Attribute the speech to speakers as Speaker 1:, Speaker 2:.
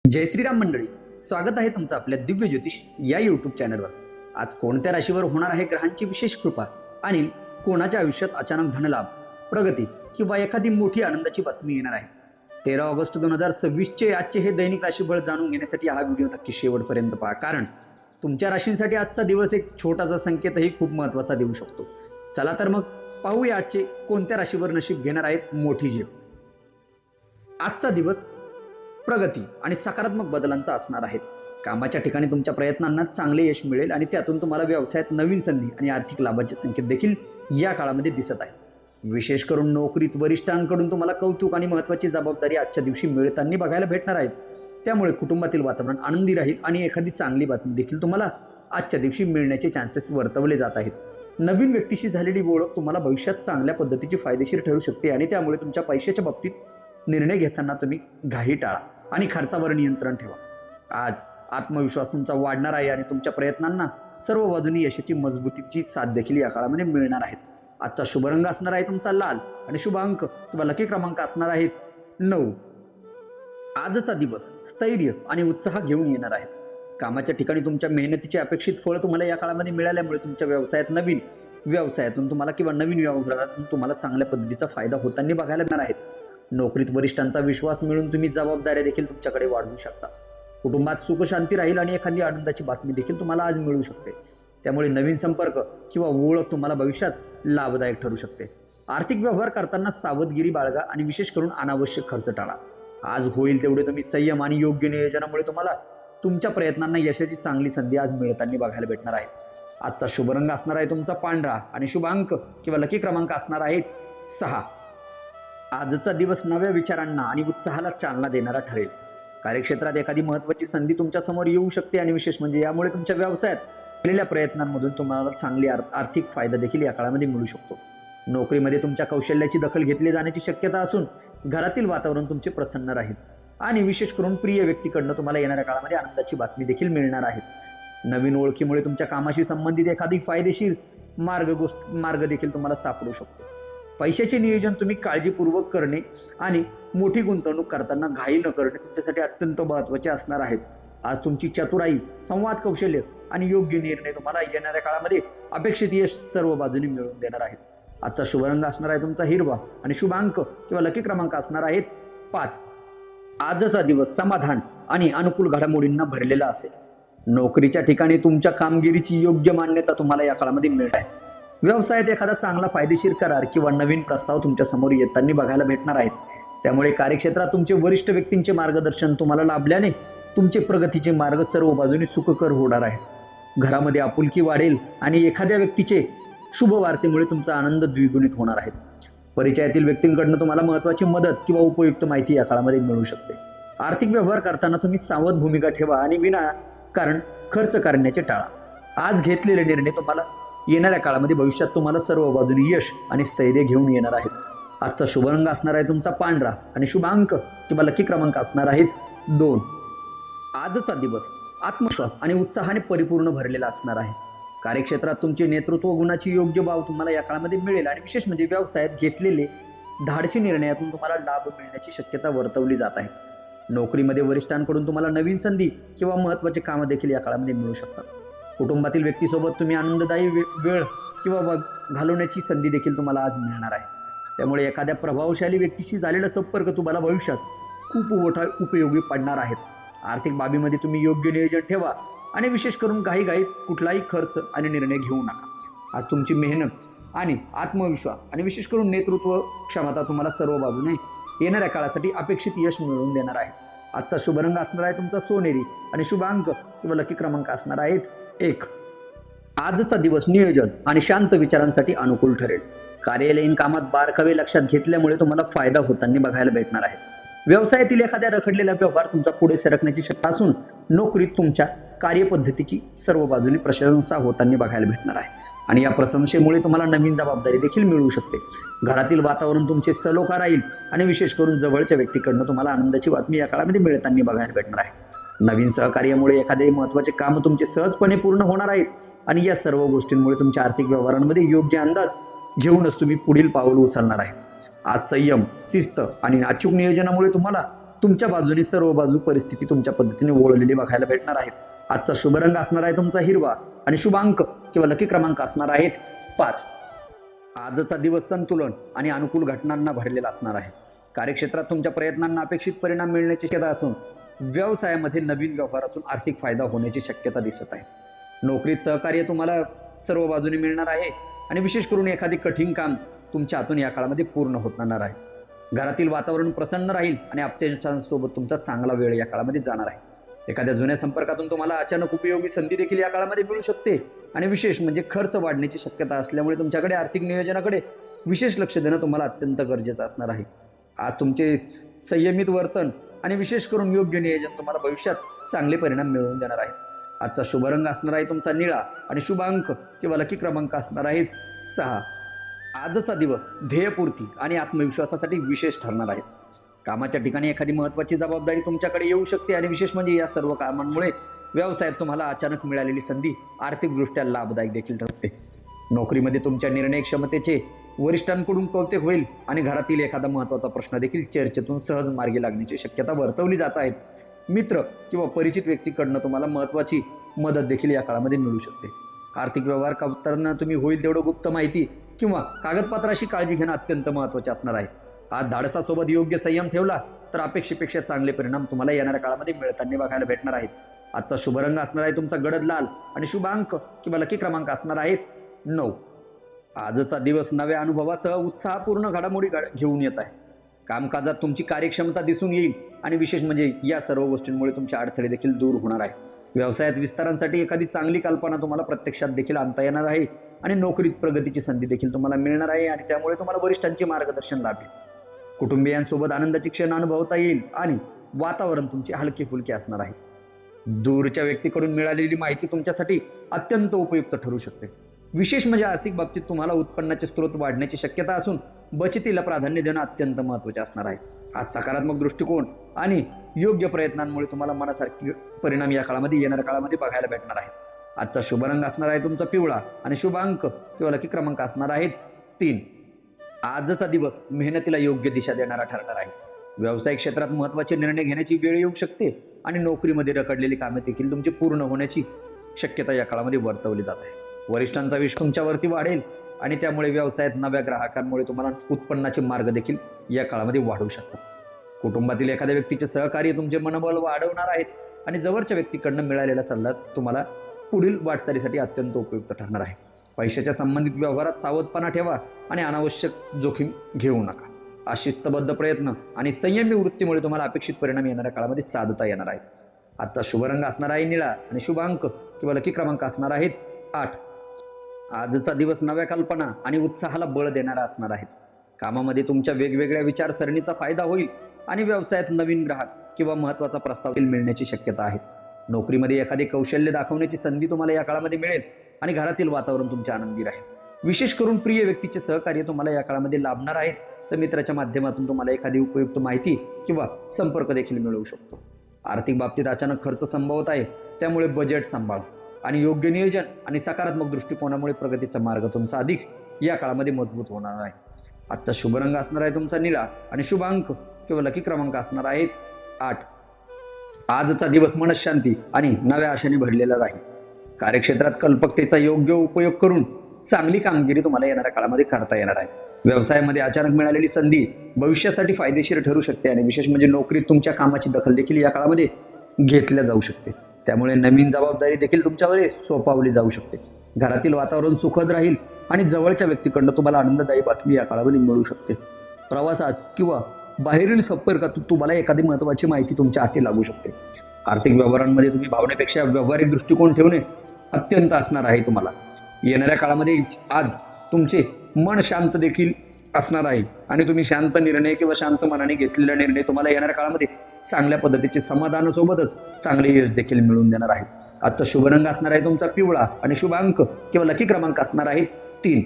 Speaker 1: जय श्रीराम मंडळी, स्वागत आहे तुमचं आपल्या दिव्य ज्योतिष या यूट्यूब चॅनलवर. आज कोणत्या राशीवर होणार आहे ग्रहांची विशेष कृपा आणि कोणाच्या आयुष्यात अचानक धनलाभ, प्रगती किंवा एखादी मोठी आनंदाची बातमी येणार आहे. 13 ऑगस्ट 2026 आजचे हे दैनिक राशीफळ जाणून घेण्यासाठी हा व्हिडिओ नक्की शेवटपर्यंत पहा, कारण तुमच्या राशींसाठी आजचा दिवस एक छोटासा संकेतही खूप महत्त्वाचा देऊ शकतो. चला तर मग पाहूया आजचे कोणत्या राशीवर नशीब घेणार आहेत मोठी झेप. आजचा दिवस प्रगती आणि सकारात्मक बदलांचा असणार आहे. कामाच्या ठिकाणी तुमच्या प्रयत्नांना चांगले यश मिळेल आणि त्यातून तुम्हाला व्यवसायात नवीन संधी आणि आर्थिक लाभाचे संकेत देखील या काळामध्ये दिसत आहेत. विशेष करून नोकरीत वरिष्ठांकडून तुम्हाला कौतुक आणि महत्त्वाची जबाबदारी आजच्या दिवशी मिळताना बघायला भेटणार आहेत. त्यामुळे कुटुंबातील वातावरण आनंदी राहील आणि एखादी चांगली बातमी देखील तुम्हाला आजच्या दिवशी मिळण्याचे चान्सेस वर्तवले जात आहेत. नवीन व्यक्तीशी झालेली ओळख तुम्हाला भविष्यात चांगल्या पद्धतीची फायदेशीर ठरू शकते आणि त्यामुळे तुमच्या पैशाच्या बाबतीत निर्णय घेताना तुम्ही घाई टाळा आणि खर्चावर नियंत्रण ठेवा. आज आत्मविश्वास तुमचा वाढणार आहे आणि तुमच्या प्रयत्नांना सर्व बाजूनी यशाची मजबूतीची साथ देखील या काळामध्ये मिळणार आहेत. आजचा शुभ रंग असणार आहे तुमचा लाल आणि शुभ अंक किंवा लकी क्रमांक असणार आहेत 9. आजचा दिवस स्थैर्य आणि उत्साह घेऊन येणार आहे. कामाच्या ठिकाणी तुमच्या मेहनतीचे अपेक्षित फळ तुम्हाला या काळामध्ये मिळाल्यामुळे तुमच्या व्यवसायातून तुम्हाला किंवा नवीन व्यवहारातून तुम्हाला चांगल्या पद्धतीचा फायदा होताना बघायला मिळणार आहेत. नोकरीत वरिष्ठांचा विश्वास मिळून तुम्ही जबाबदाऱ्या देखील तुमच्याकडे वाढवू शकता. कुटुंबात सुख शांती राहील आणि एखादी आनंदाची बातमी देखील तुम्हाला आज मिळू शकते. त्यामुळे नवीन संपर्क किंवा ओळख तुम्हाला भविष्यात लाभदायक ठरू शकते. आर्थिक व्यवहार करताना सावधगिरी बाळगा आणि विशेष करून अनावश्यक खर्च टाळा. आज होईल तेवढे तुम्ही संयम आणि योग्य नियोजनामुळे तुम्हाला तुमच्या प्रयत्नांना यशाची चांगली संधी आज मिळताना बघायला भेटणार आहे. आजचा शुभ रंग असणार आहे तुमचा पांढरा आणि शुभ अंक किंवा लकी क्रमांक असणार आहेत 6. आजचा दिवस नव्या विचारांना आणि उत्साहाला चालना देणारा ठरेल. कार्यक्षेत्रात एखादी महत्त्वाची संधी तुमच्या समोर येऊ शकते आणि विशेष म्हणजे यामुळे तुमच्या व्यवसायात केलेल्या प्रयत्नांमधून तुम्हाला चांगली आर्थिक फायदा देखील या काळामध्ये मिळू शकतो. नोकरीमध्ये तुमच्या कौशल्याची दखल घेतली जाण्याची शक्यता असून घरातील वातावरण तुमचे प्रसन्न राहील आणि विशेष करून प्रिय व्यक्तीकडनं तुम्हाला येणाऱ्या काळामध्ये आनंदाची बातमी देखील मिळणार आहे. नवीन ओळखीमुळे तुमच्या कामाशी संबंधित एखादी फायदेशीर मार्ग देखील तुम्हाला सापडू शकतो. पैशाचे नियोजन तुम्ही काळजीपूर्वक करणे आणि मोठी गुंतवणूक करताना घाई न करणे तुमच्यासाठी अत्यंत महत्त्वाचे असणार आहेत. आज तुमची चतुराई, संवाद कौशल्य आणि योग्य निर्णय तुम्हाला येणाऱ्या काळामध्ये अपेक्षित यश सर्व बाजूनी मिळवून देणार आहेत. आजचा शुभ रंग असणार आहे तुमचा हिरवा आणि शुभ अंक किंवा लकी क्रमांक असणार आहेत 5. आजचा दिवस समाधान आणि अनुकूल घडामोडींना भरलेला असेल. नोकरीच्या ठिकाणी तुमच्या कामगिरीची योग्य मान्यता तुम्हाला या काळामध्ये मिळणार आहे. व्यवसायात एखादा चांगला फायदेशीर करार किंवा नवीन प्रस्ताव तुमच्या समोर येताना बघायला भेटणार आहेत. त्यामुळे कार्यक्षेत्रात तुमचे वरिष्ठ व्यक्तींचे मार्गदर्शन तुम्हाला लाभल्याने तुमचे प्रगतीचे मार्ग सर्व बाजूने सुखकर होणार आहे. घरामध्ये आपुलकी वाढेल आणि एखाद्या व्यक्तीचे शुभ वार्तेमुळे तुमचा आनंद द्विगुणित होणार आहे. परिचयातील व्यक्तींकडून तुम्हाला महत्त्वाची मदत किंवा उपयुक्त माहिती या काळामध्ये मिळू शकते. आर्थिक व्यवहार करताना तुम्ही सावध भूमिका ठेवा आणि विनाकारण खर्च करण्याचे टाळा. आज घेतलेले निर्णय तुम्हाला येणाऱ्या काळामध्ये भविष्यात तुम्हाला सर्व बाजूने यश आणि स्थैर्य घेऊन येणार आहेत. आजचा शुभ रंग असणार आहे तुमचा पांढरा आणि शुभ अंक किंवा लकी क्रमांक असणार आहेत 2. आजचा दिवस आत्मविश्वास आणि उत्साहाने परिपूर्ण भरलेला असणार आहे. कार्यक्षेत्रात तुमचे नेतृत्व गुणाची योग्य भाव तुम्हाला या काळामध्ये मिळेल आणि विशेष म्हणजे व्यवसायात घेतलेले धाडसी निर्णयातून तुम्हाला लाभ मिळण्याची शक्यता वर्तवली जात आहे. नोकरीमध्ये वरिष्ठांकडून तुम्हाला नवीन संधी किंवा महत्त्वाचे कामं देखील या काळामध्ये मिळू शकतात. कुटुंबातील व्यक्तीसोबत तुम्ही आनंददायी वेळ किंवा घालवण्याची संधी देखील तुम्हाला आज मिळणार आहे. त्यामुळे एखाद्या प्रभावशाली व्यक्तीशी झालेला संपर्क तुम्हाला भविष्यात खूप मोठा उपयोगी पडणार आहेत. आर्थिक बाबीमध्ये तुम्ही योग्य नियोजन ठेवा आणि विशेष करून घाईघाईत कुठलाही खर्च आणि निर्णय घेऊ नका. आज तुमची मेहनत आणि आत्मविश्वास आणि विशेष करून नेतृत्व क्षमता तुम्हाला सर्व बाजूने येणाऱ्या काळासाठी अपेक्षित यश मिळवून देणार आहे. आजचा शुभ रंग असणार आहे तुमचा सोनेरी आणि शुभ अंक किंवा लकी क्रमांक असणार आहेत 1. आजचा दिवस नियोजन आणि शांत विचारांसाठी अनुकूल ठरेल. कार्यालयीन कामात बारकावे लक्षात घेतल्यामुळे तुम्हाला फायदा होताना बघायला भेटणार आहे. व्यवसायातील एखाद्या रखडलेला व्यवहार तुमचा पुढे सरकण्याची शक्यता असून नोकरीत तुमच्या कार्यपद्धतीची सर्व बाजूने प्रशंसा होताना बघायला भेटणार आहे आणि या प्रशंसेमुळे तुम्हाला नवीन जबाबदारी देखील मिळू शकते. घरातील वातावरण तुमचे सलोखा राहील आणि विशेष करून जवळच्या व्यक्तीकडनं तुम्हाला आनंदाची बातमी या काळामध्ये मिळताना बघायला भेटणार आहे. नवीन सहकार्यामुळे एखादे महत्त्वाचे काम तुमचे सहजपणे पूर्ण होणार आहेत आणि या सर्व गोष्टींमुळे तुमच्या आर्थिक व्यवहारांमध्ये योग्य अंदाज घेऊनच तुम्ही पुढील पाऊल उचलणार आहे. आज संयम, शिस्त आणि अचूक नियोजनामुळे तुम्हाला तुमच्या बाजूने सर्व बाजू परिस्थिती तुमच्या पद्धतीने वळलेली बघायला भेटणार आहेत. आजचा शुभ रंग असणार आहे तुमचा हिरवा आणि शुभ अंक किंवा लकी क्रमांक असणार आहेत 5. आजचा दिवस संतुलन आणि अनुकूल घटनांना भरलेला असणार आहे. कार्यक्षेत्रात तुमच्या प्रयत्नांना अपेक्षित परिणाम मिळण्याची शक्यता असून व्यवसायामध्ये नवीन व्यवहारातून आर्थिक फायदा होण्याची शक्यता दिसत आहे. नोकरीत सहकार्य तुम्हाला सर्व बाजूने मिळणार आहे आणि विशेष करून एखादी कठीण काम तुमच्या हातून या काळामध्ये पूर्ण होणार आहे. घरातील वातावरण प्रसन्न राहील आणि आप्तेष्टांसोबत तुमचा चांगला वेळ या काळामध्ये जाणार आहे. एखाद्या जुन्या संपर्कातून तुम्हाला अचानक उपयोगी संधी देखील या काळामध्ये मिळू शकते आणि विशेष म्हणजे खर्च वाढण्याची शक्यता असल्यामुळे तुमच्याकडे आर्थिक नियोजनाकडे विशेष लक्ष देणं तुम्हाला अत्यंत गरजेचं असणार आहे. आज तुमचे संयमित वर्तन आणि विशेष करून योग्य नियोजन तुम्हाला भविष्यात चांगले परिणाम मिळवून देणार आहेत. आजचा शुभ रंग असणार आहे तुमचा निळा आणि शुभ अंक किंवा लकी क्रमांक असणार आहेत 6. आजचा दिवस ध्येयपूर्ती आणि आत्मविश्वासासाठी विशेष ठरणार आहे. कामाच्या ठिकाणी एखादी महत्त्वाची जबाबदारी तुमच्याकडे येऊ शकते आणि विशेष म्हणजे या सर्व कामांमुळे व्यवसायात तुम्हाला अचानक मिळालेली संधी आर्थिकदृष्ट्या लाभदायक देखील ठरते. नोकरीमध्ये तुमच्या निर्णय क्षमतेचे वरिष्ठांकडून कौतुक होईल आणि घरातील एखादा महत्त्वाचा प्रश्न देखील चर्चेतून सहज मार्गी लागण्याची शक्यता वर्तवली जात आहे. मित्र किंवा परिचित व्यक्तीकडनं तुम्हाला महत्त्वाची मदत देखील या काळामध्ये मिळू शकते. आर्थिक व्यवहार करताना तुम्ही होईल तेवढं गुप्त माहिती किंवा कागदपत्राशी काळजी घेणं अत्यंत महत्त्वाचे असणार आहे. आज धाडसासोबत योग्य संयम ठेवला तर अपेक्षेपेक्षा चांगले परिणाम तुम्हाला येणाऱ्या काळामध्ये मिळताना बघायला भेटणार आहेत. आजचा शुभ रंग असणार आहे तुमचा गडद लाल आणि शुभ अंक किंवा लकी क्रमांक असणार आहेत 9. आजचा दिवस नव्या अनुभवासह उत्साहपूर्ण घडामोडी घेऊन येत आहे. कामकाजात तुमची कार्यक्षमता दिसून येईल आणि विशेष म्हणजे या सर्व गोष्टींमुळे तुमचे अडथळे देखील दूर होणार आहे. व्यवसायात विस्तारांसाठी एखादी चांगली कल्पना तुम्हाला प्रत्यक्षात देखील आणता येणार आहे आणि नोकरीत प्रगतीची संधी देखील तुम्हाला मिळणार आहे आणि त्यामुळे तुम्हाला वरिष्ठांचे मार्गदर्शन लाभेल. कुटुंबियांसोबत आनंदाची क्षण अनुभवता येईल आणि वातावरण तुमचे हलके फुलके असणार आहे. दूरच्या व्यक्तीकडून मिळालेली माहिती तुमच्यासाठी अत्यंत उपयुक्त ठरू शकते. विशेष म्हणजे आर्थिक बाबतीत तुम्हाला उत्पन्नाचे स्रोत वाढण्याची शक्यता असून बचतीला प्राधान्य देणं अत्यंत महत्त्वाचे असणार आहे. आज सकारात्मक दृष्टिकोन आणि योग्य प्रयत्नांमुळे तुम्हाला मनासारखे परिणाम या काळामध्ये येणाऱ्या काळामध्ये बघायला भेटणार आहेत. आजचा शुभ रंग असणार आहे तुमचा पिवळा आणि शुभ अंक किंवा लकी क्रमांक असणार आहेत 3. आजचा दिवस मेहनतीला योग्य दिशा देणारा ठरणार आहे. व्यावसायिक क्षेत्रात महत्त्वाचे निर्णय घेण्याची वेळ येऊ शकते आणि नोकरीमध्ये रखडलेली कामे देखील तुमची पूर्ण होण्याची शक्यता या काळामध्ये वर्तवली जात आहे. वरिष्ठांचा विश्वास तुमच्यावरती वाढेल आणि त्यामुळे व्यवसायात नव्या ग्राहकांमुळे तुम्हाला उत्पन्नाचे मार्ग देखील या काळामध्ये वाढवू शकतात. कुटुंबातील एखाद्या व्यक्तीचे सहकार्य तुमचे मनोबल वाढवणार आहेत आणि जवळच्या व्यक्तीकडनं मिळालेला सल्ला तुम्हाला पुढील वाटचालीसाठी अत्यंत उपयुक्त ठरणार आहे. पैशाच्या संबंधित व्यवहारात सावधपणा ठेवा आणि अनावश्यक जोखीम घेऊ नका. आज शिस्तबद्ध प्रयत्न आणि संयमी वृत्तीमुळे तुम्हाला अपेक्षित परिणाम येणाऱ्या काळामध्ये साधता येणार आहेत. आजचा शुभ रंग असणार आहे निळा आणि शुभ अंक किंवा लकी क्रमांक असणार आहेत 8. आजचा दिवस नव्या कल्पना आणि उत्साहाला बळ देणारा असणार आहे. कामामध्ये तुमच्या वेगवेगळ्या विचारसरणीचा फायदा होईल आणि व्यवसायात नवीन ग्राहक किंवा महत्त्वाचा प्रस्ताव मिळण्याची शक्यता आहे. नोकरीमध्ये एखादे कौशल्य दाखवण्याची संधी तुम्हाला या काळामध्ये मिळेल आणि घरातील वातावरण तुमच्या आनंदी राहील. विशेष करून प्रिय व्यक्तीचे सहकार्य तुम्हाला या काळामध्ये लाभणार आहे तर मित्राच्या माध्यमातून तुम्हाला एखादी उपयुक्त माहिती किंवा संपर्क देखील मिळू शकतो. आर्थिक बाबतीत अचानक खर्च संभवत आहे त्यामुळे बजेट सांभाळा आणि योग्य नियोजन आणि सकारात्मक दृष्टिकोनामुळे प्रगतीचा मार्ग तुमचा अधिक या काळामध्ये मजबूत होणार आहे. आजचा शुभ रंग असणार आहे तुमचा निळा आणि शुभ अंक किंवा लकी क्रमांक असणार आहेत 8. आजचा दिवस मनशांती आणि नव्या आशेने भरलेला राहील. कार्यक्षेत्रात कल्पकतेचा योग्य उपयोग करून चांगली कामगिरी तुम्हाला येणाऱ्या काळामध्ये करता येणार आहे. व्यवसायामध्ये अचानक मिळालेली संधी भविष्यासाठी फायदेशीर ठरू शकते आणि विशेष म्हणजे नोकरीत तुमच्या कामाची दखल देखील या काळामध्ये घेतल्या जाऊ शकते. त्यामुळे नवीन जबाबदारी देखील तुमच्यावर सोपवली जाऊ शकते. घरातील वातावरण सुखद राहील आणि जवळच्या व्यक्तीकडनं तुम्हाला आनंददायी बातमी या काळामध्ये मिळू शकते. प्रवासात किंवा बाहेरील संपर्कातून तुम्हाला एखादी महत्त्वाची माहिती तुमच्या हाती लागू शकते. आर्थिक व्यवहारांमध्ये तुम्ही भावनेपेक्षा व्यावहारिक दृष्टिकोन ठेवणे अत्यंत असणार आहे. तुम्हाला येणाऱ्या काळामध्ये आज तुमचे मन शांत देखील असणार आहे आणि तुम्ही शांत निर्णय किंवा शांत मनाने घेतलेला निर्णय तुम्हाला येणाऱ्या काळामध्ये चांगल्या पद्धतीचे समाधानासोबतच चांगले यश देखील मिळवून देणार आहे. आजचा शुभ रंग असणार आहे तुमचा पिवळा आणि शुभ अंक किंवा लकी क्रमांक असणार आहे 3.